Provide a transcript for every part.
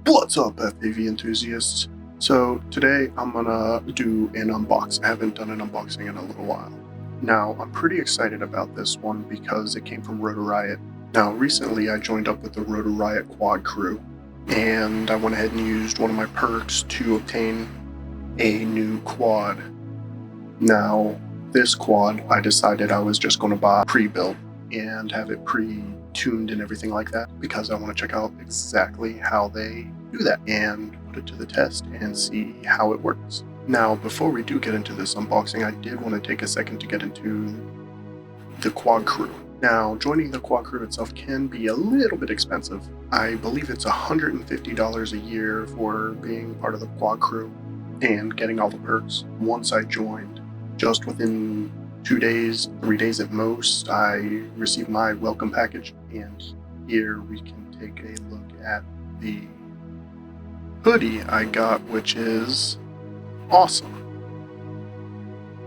What's up, FPV enthusiasts? So today I'm gonna do an unboxing. I haven't done an unboxing in a little while. Now I'm pretty excited about this one because it came from Rotor Riot. Now recently I joined up with the Rotor Riot quad crew and I went ahead and used one of my perks to obtain a new quad. Now this quad I decided I was just going to buy pre-built and have it pre-tuned and everything like that because I want to check out exactly how they do that and put it to the test and see how it works. Now, before we do get into this unboxing, I did want to take a second to get into the quad crew. Now, joining the quad crew itself can be a little bit expensive. I believe it's $150 a year for being part of the quad crew and getting all the perks. Once I joined, just within 2 days, 3 days at most, I received my welcome package, and here we can take a look at the hoodie I got, which is awesome.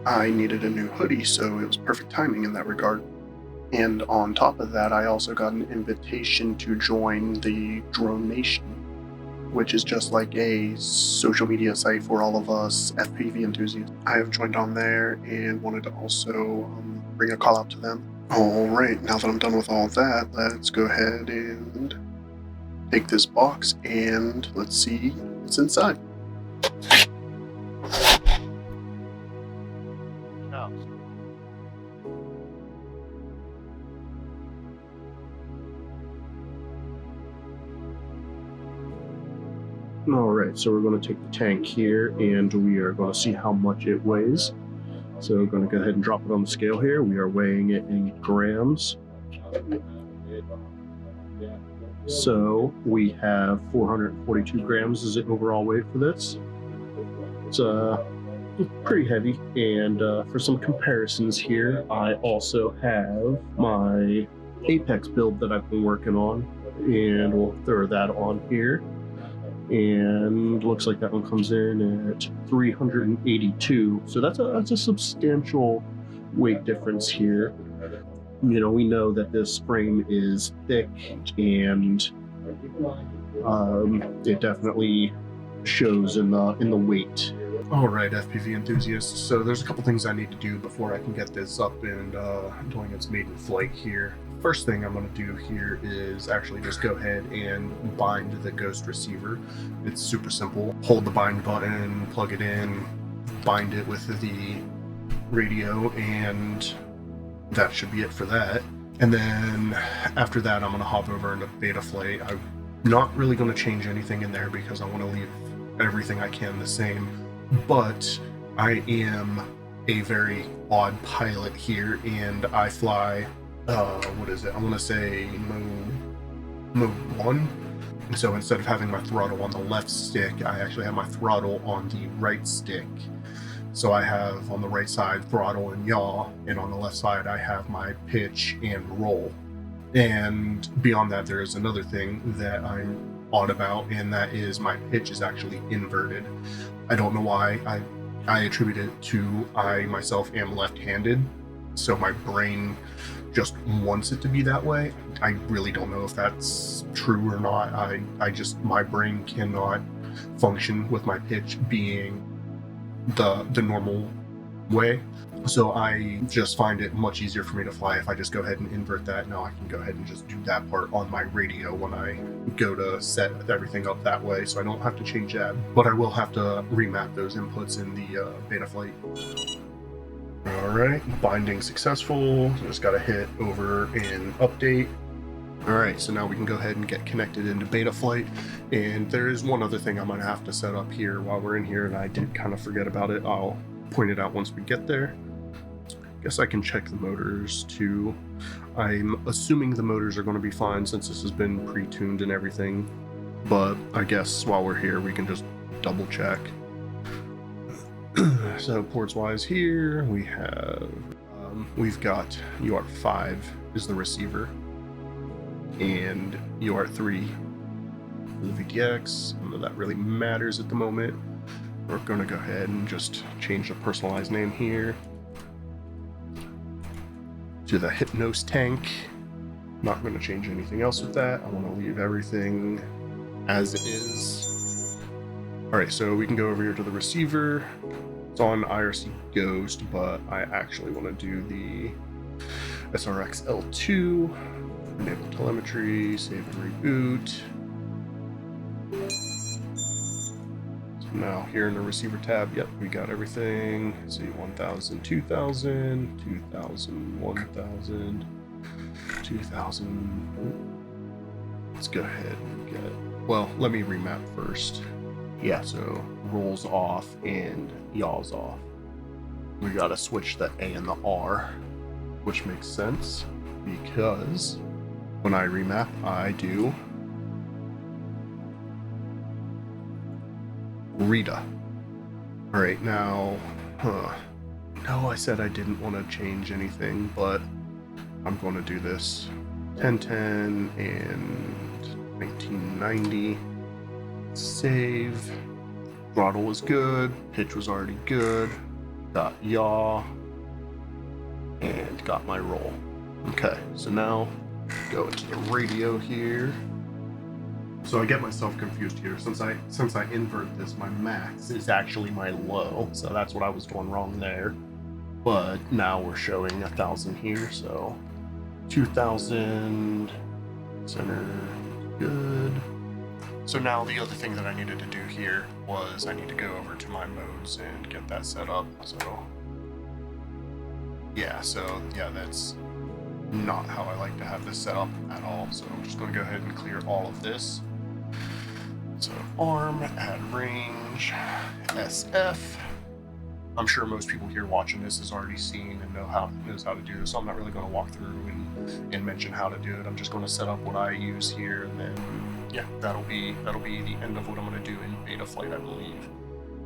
I needed a new hoodie, so it was perfect timing in that regard. And on top of that, I also got an invitation to join the Drone Nation, which is just like a social media site for all of us FPV enthusiasts. I have joined on there and wanted to also bring a call out to them. Alright, now that I'm done with all that, let's go ahead and take this box and let's see what's inside. Alright, so we're going to take the Tanq here and we are going to see how much it weighs. So we're going to go ahead and drop it on the scale here. We are weighing it in grams. So we have 442 grams is the overall weight for this. It's pretty heavy, and for some comparisons here, I also have my Apex build that I've been working on, and we'll throw that on here. And looks like that one comes in at 382. So that's a substantial weight difference here. You know, we know that this frame is thick, and it definitely shows in the weight. Alright, FPV enthusiasts, so there's a couple things I need to do before I can get this up and doing its maiden flight here. First thing I'm going to do here is actually just go ahead and bind the ghost receiver. It's super simple. Hold the bind button, plug it in, bind it with the radio, and that should be it for that. And then after that, I'm going to hop over into Betaflight. I'm not really going to change anything in there because I want to leave everything I can the same. But I am a very odd pilot here, and I fly, what is it? I want to say mode 1. So instead of having my throttle on the left stick, I actually have my throttle on the right stick. So I have on the right side throttle and yaw, and on the left side I have my pitch and roll. And beyond that, there is another thing that I'm odd about, and that is my pitch is actually inverted. I don't know why. I attribute it to I myself am left-handed, so my brain just wants it to be that way. I really don't know if that's true or not. My brain cannot function with my pitch being the normal way. So I just find it much easier for me to fly if I just go ahead and invert that. Now I can go ahead and just do that part on my radio when I go to set everything up that way, so I don't have to change that. But I will have to remap those inputs in the Betaflight. Alright, binding successful. Just gotta hit over and update. Alright, so now we can go ahead and get connected into Betaflight. And there is one other thing I'm gonna have to set up here while we're in here, and I did kind of forget about it. I'll point it out once we get there. Guess I can check the motors too. I'm assuming the motors are going to be fine since this has been pre-tuned and everything, but I guess while we're here we can just double check. So ports wise here we have we've got UART5 is the receiver, and UART3 is the VTX. I don't know that really matters at the moment. We're going to go ahead and just change the personalized name here to the Tanq. Not going to change anything else with that. I want to leave everything as it is. Alright, so we can go over here to the receiver. It's on IRC Ghost, but I actually want to do the SRX L2, enable telemetry, save and reboot. So now here in the receiver tab, yep, we got everything. See, 1000, 2000, 2000, 1000, 2000. Let's go ahead and get, well, let me remap first. Yeah, so rolls off and yaws off. We gotta switch the A and the R, which makes sense because when I remap, I do Rita. All right, now, no, I said I didn't want to change anything, but I'm going to do this. 1010 and 1990. Save. Throttle was good. Pitch was already good. Got yaw. And got my roll. Okay, so now go into the radio here. So I get myself confused here. Since I invert this, my max is actually my low. So that's what I was doing wrong there. But now we're showing 1000 here, so 2000 center, good. So now the other thing that I needed to do here was I need to go over to my modes and get that set up. So yeah, that's not how I like to have this set up at all. So I'm just going to go ahead and clear all of this. So arm, add range, SF. I'm sure most people here watching this has already seen and knows how to do this. So I'm not really going to walk through and mention how to do it. I'm just going to set up what I use here, and then yeah, that'll be the end of what I'm going to do in Betaflight, I believe.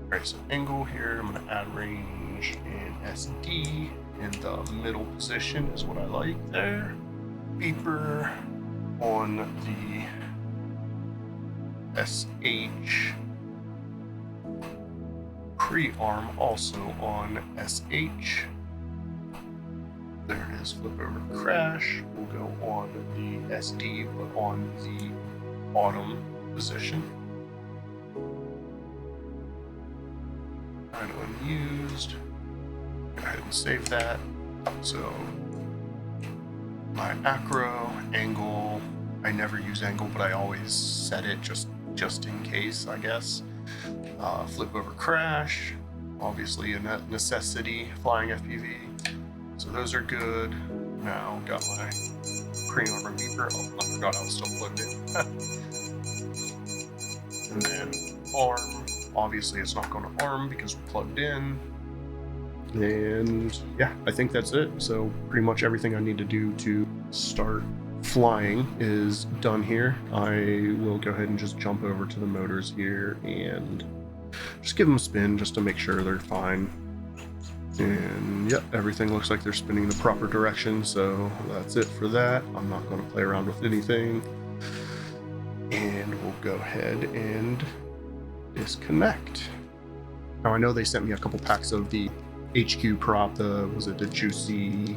All right, so angle here. I'm going to add range and SD in the middle position is what I like there. Beeper on the SH. Pre-arm also on SH. There it is, flip over crash. We'll go on the SD, but on the bottom position. Right, unused. Go ahead and save that. So my acro, angle, I never use angle, but I always set it just in case, I guess. Flip over crash, obviously a necessity, flying FPV. So those are good. Now got my pre-armor beeper. Oh, I forgot I was still plugged in. And then arm. Obviously it's not going to arm because we're plugged in. And yeah, I think that's it. So pretty much everything I need to do to start flying is done here. I will go ahead and just jump over to the motors here and just give them a spin just to make sure they're fine. And yep, everything looks like they're spinning in the proper direction, so that's it for that. I'm not going to play around with anything. And we'll go ahead and disconnect. Now I know they sent me a couple packs of the HQ prop, the juicy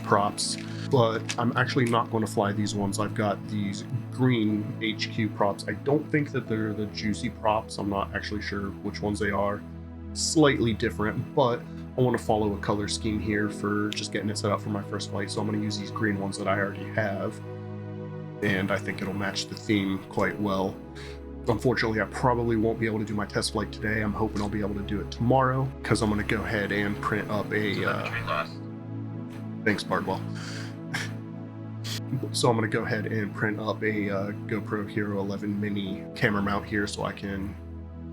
props, but I'm actually not going to fly these ones. I've got these green HQ props. I don't think that they're the juicy props. I'm not actually sure which ones they are. Slightly different, but I want to follow a color scheme here for just getting it set up for my first flight, so I'm going to use these green ones that I already have, and I think it'll match the theme quite well. Unfortunately, I probably won't be able to do my test flight today. I'm hoping I'll be able to do it tomorrow, because I'm going to go ahead and print up a thanks, Bardwell. So I'm going to go ahead and print up a GoPro Hero 11 Mini camera mount here so I can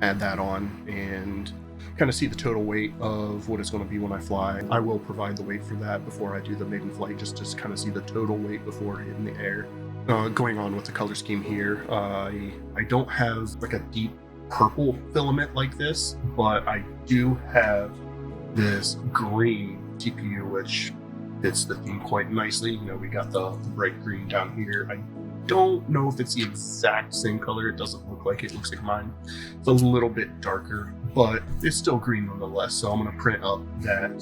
add that on and kind of see the total weight of what it's going to be when I fly. I will provide the weight for that before I do the maiden flight, just to kind of see the total weight before hitting the air. Going on with the color scheme here, I don't have like a deep purple filament like this, but I do have this green TPU, which fits the theme quite nicely. You know, we got the bright green down here. I don't know if it's the exact same color. It doesn't look like it. It looks like mine. It's a little bit darker, but it's still green nonetheless. So I'm going to print up that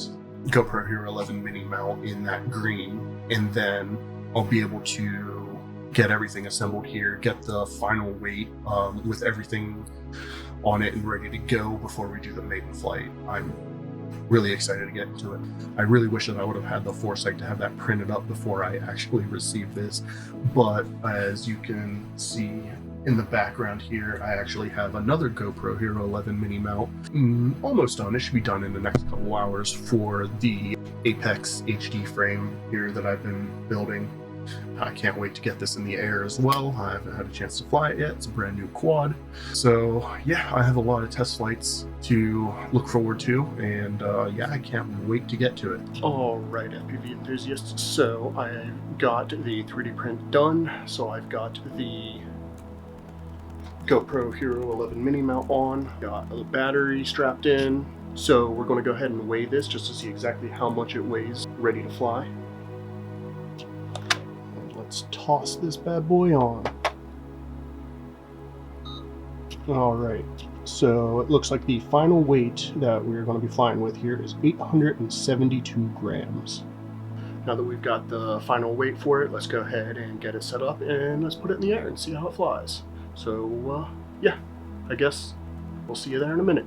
GoPro Hero 11 Mini mount in that green, and then I'll be able to get everything assembled here, get the final weight with everything on it and ready to go before we do the maiden flight. I'm really excited to get into it. I really wish that I would have had the foresight to have that printed up before I actually received this, but as you can see in the background here, I actually have another GoPro Hero 11 mini mount almost done. It should be done in the next couple hours for the Apex HD frame here that I've been building. I can't wait to get this in the air as well. I haven't had a chance to fly it yet. It's a brand new quad. So yeah, I have a lot of test flights to look forward to, and yeah, I can't wait to get to it. All right, FPV enthusiasts, so I got the 3D print done. So I've got the GoPro Hero 11 mini mount on, got the battery strapped in. So we're going to go ahead and weigh this just to see exactly how much it weighs, ready to fly. Let's toss this bad boy on. All right, so it looks like the final weight that we're going to be flying with here is 872 grams. Now that we've got the final weight for it, let's go ahead and get it set up and let's put it in the air and see how it flies. So yeah, I guess we'll see you there in a minute.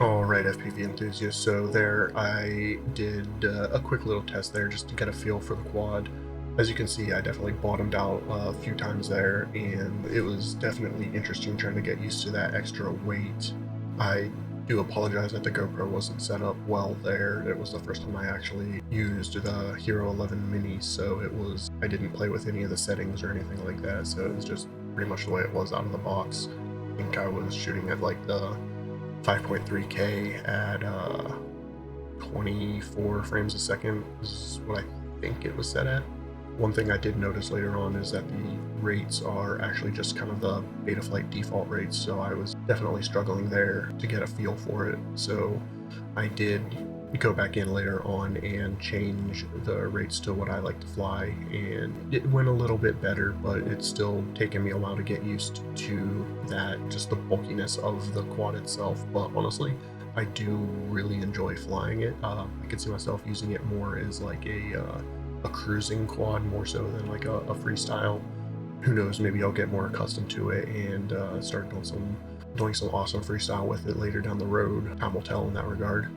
Alright, FPV enthusiasts, so there I did a quick little test there just to get a feel for the quad. As you can see, I definitely bottomed out a few times there, and it was definitely interesting trying to get used to that extra weight. I do apologize that the GoPro wasn't set up well there. It was the first time I actually used the Hero 11 Mini, so I didn't play with any of the settings or anything like that, so it was just pretty much the way it was out of the box. I think I was shooting at like the 5.3K at 24 frames a second is what I think it was set at. One thing I did notice later on is that the rates are actually just kind of the Betaflight default rates, so I was definitely struggling there to get a feel for it. So I did go back in later on and change the rates to what I like to fly, and it went a little bit better, but it's still taken me a while to get used to that, just the bulkiness of the quad itself. But honestly, I do really enjoy flying it. I could see myself using it more as like a cruising quad more so than like a freestyle. Who knows, maybe I'll get more accustomed to it and start doing some awesome freestyle with it later down the road. Time will tell in that regard.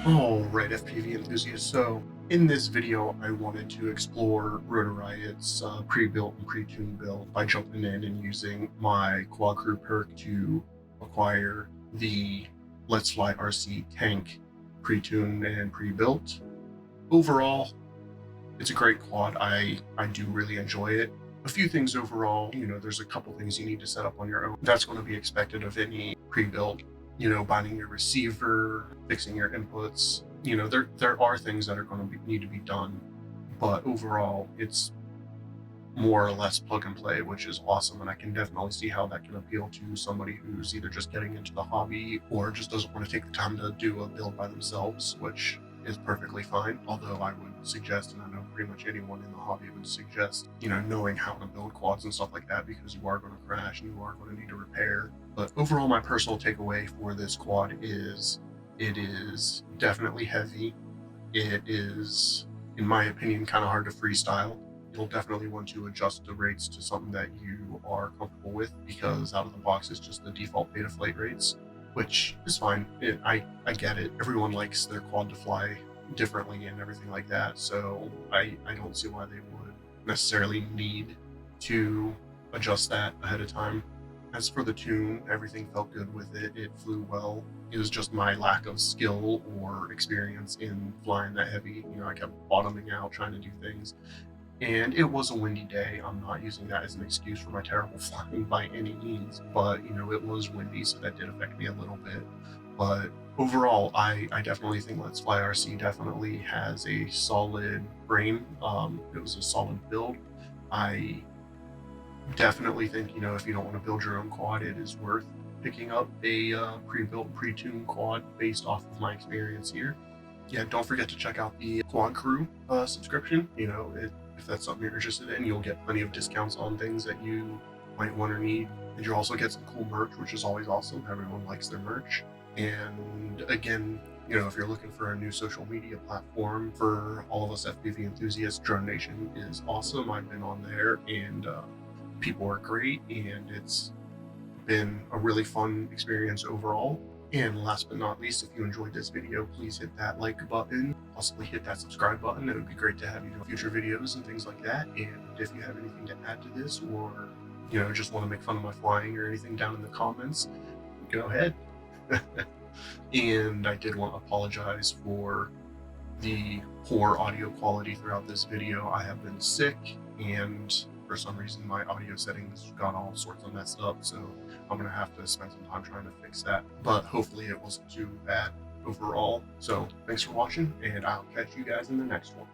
Alright, FPV enthusiasts, so in this video I wanted to explore Rotor Riot's pre-built and pre-tuned build by jumping in and using my quad crew perk to acquire the Let's Fly RC Tanq pre-tuned and pre-built. Overall, it's a great quad. I do really enjoy it. A few things overall, there's a couple things you need to set up on your own. That's going to be expected of any pre-built, binding your receiver, fixing your inputs. There are things that are going to need to be done, but overall, it's more or less plug and play, which is awesome. And I can definitely see how that can appeal to somebody who's either just getting into the hobby or just doesn't want to take the time to do a build by themselves, which is perfectly fine. Although I would suggest, and I know pretty much anyone in the hobby would suggest, knowing how to build quads and stuff like that, because you are going to crash and you are going to need to repair. But overall, my personal takeaway for this quad is it is definitely heavy. It is, in my opinion, kind of hard to freestyle. You'll definitely want to adjust the rates to something that you are comfortable with, because out of the box it's just the default Betaflight rates, which is fine. I get it. Everyone likes their quad to fly differently and everything like that, so I don't see why they would necessarily need to adjust that ahead of time. As for the tune, everything felt good with it. It flew well. It was just my lack of skill or experience in flying that heavy. I kept bottoming out trying to do things. And it was a windy day. I'm not using that as an excuse for my terrible flying by any means, but it was windy, so that did affect me a little bit. But overall, I definitely think Let's Fly RC definitely has a solid frame. It was a solid build. I definitely think, if you don't want to build your own quad, it is worth picking up a pre-built, pre-tuned quad based off of my experience here. Yeah, don't forget to check out the Quad Crew subscription. If that's something you're interested in, you'll get plenty of discounts on things that you might want or need. And you'll also get some cool merch, which is always awesome. Everyone likes their merch. And again, if you're looking for a new social media platform for all of us FPV enthusiasts, Drone Nation is awesome. I've been on there, and people are great, and it's been a really fun experience overall. And last but not least, if you enjoyed this video, please hit that like button, possibly hit that subscribe button. It would be great to have you do future videos and things like that. And if you have anything to add to this, or just want to make fun of my flying or anything, down in the comments, go ahead. And I did want to apologize for the poor audio quality throughout this video. I have been sick, and for some reason my audio settings got all sorts of messed up, so I'm gonna have to spend some time trying to fix that. But hopefully it wasn't too bad overall. So thanks for watching, and I'll catch you guys in the next one.